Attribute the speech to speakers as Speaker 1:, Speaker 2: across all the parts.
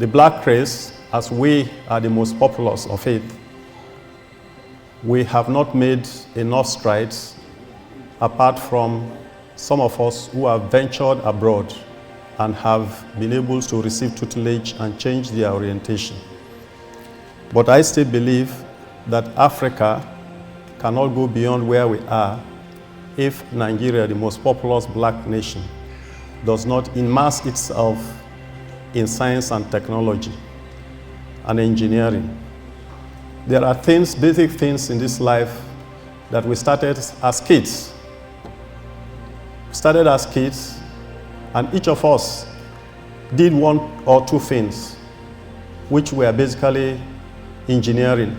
Speaker 1: The black race, as we are the most populous of it, we have not made enough strides apart from some of us who have ventured abroad and have been able to receive tutelage and change their orientation. But I still believe that Africa cannot go beyond where we are if Nigeria, the most populous black nation, does not immerse itself in science and technology and engineering. There are things, basic things in this life that we started as kids. And each of us did one or two things, which were basically engineering.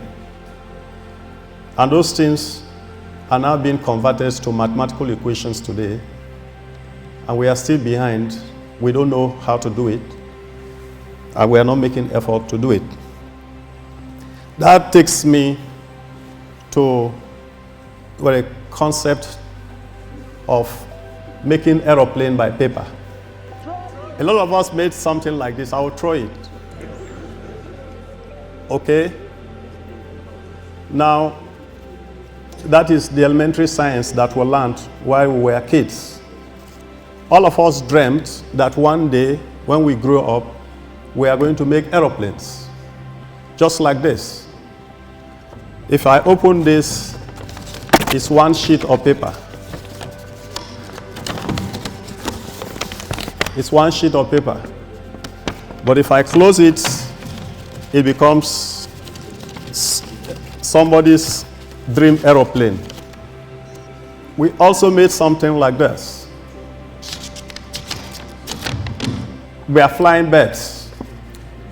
Speaker 1: And those things are now being converted to mathematical equations today, and we are still behind. We don't know how to do it, and we are not making effort to do it. That takes me to a concept of making aeroplane by paper. A lot of us made something like this. I will throw it. Okay? Now, that is the elementary science that we learned while we were kids. All of us dreamt that one day, when we grow up, we are going to make aeroplanes, just like this. If I open this, it's one sheet of paper. It's one sheet of paper. But if I close it, it becomes somebody's dream aeroplane. We also made something like this. We are flying birds.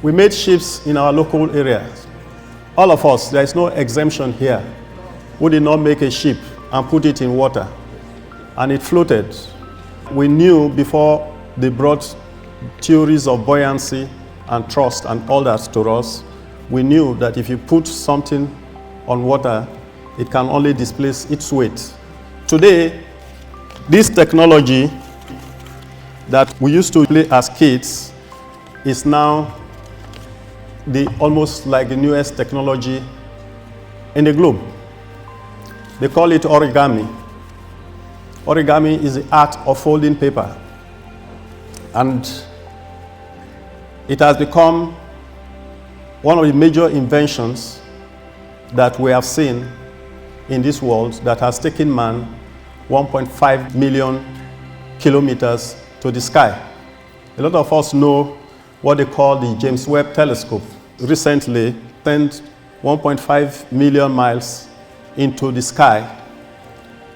Speaker 1: We made ships in our local areas. All of us, there is no exemption here. We did not make a ship and put it in water, and it floated. We knew before they brought theories of buoyancy and thrust and all that to us, we knew that if you put something on water, it can only displace its weight. Today, this technology that we used to play as kids is now almost like the newest technology in the globe. They call it origami. Origami is the art of folding paper. And it has become one of the major inventions that we have seen in this world that has taken man 1.5 million kilometers to the sky. A lot of us know what they call the James Webb telescope. Recently, sent 1.5 million miles into the sky.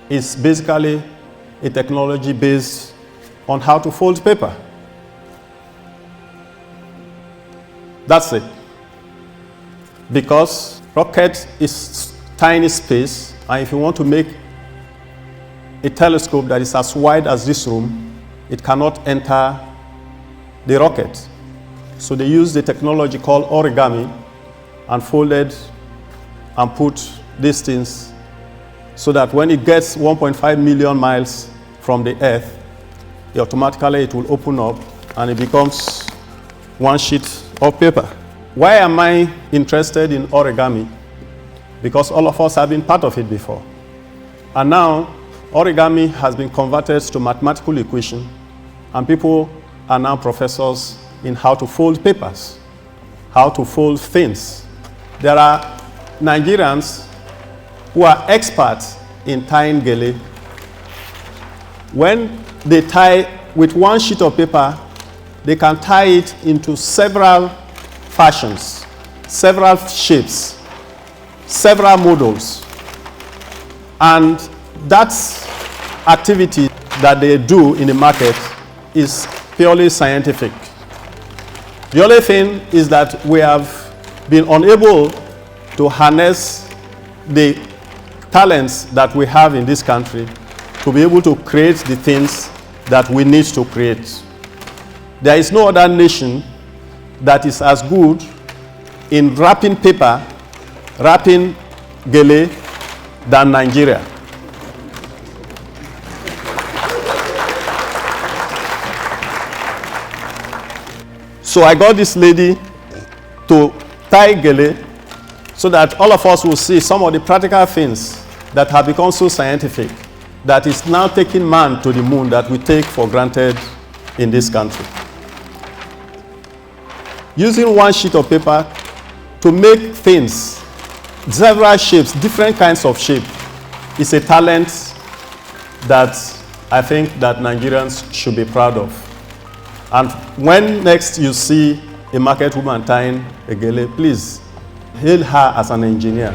Speaker 1: It's basically a technology based on how to fold paper. That's it. Because rocket is tiny space, and if you want to make a telescope that is as wide as this room, it cannot enter the rocket. So they use the technology called origami and folded and put these things so that when it gets 1.5 million miles from the Earth, automatically it will open up and it becomes one sheet of paper. Why am I interested in origami? Because all of us have been part of it before. And now, origami has been converted to mathematical equation, and people are now professors in how to fold papers, how to fold things. There are Nigerians who are experts in tying gele. When they tie with one sheet of paper, they can tie it into several fashions, several shapes, several models. And that activity that they do in the market is purely scientific. The only thing is that we have been unable to harness the talents that we have in this country to be able to create the things that we need to create. There is no other nation that is as good in wrapping paper, wrapping gele than Nigeria. So I got this lady to tie gele so that all of us will see some of the practical things that have become so scientific that is now taking man to the moon that we take for granted in this country. Using one sheet of paper to make things, several shapes, different kinds of shape, is a talent that I think that Nigerians should be proud of. And when next you see a market woman tying a gele, please hail her as an engineer.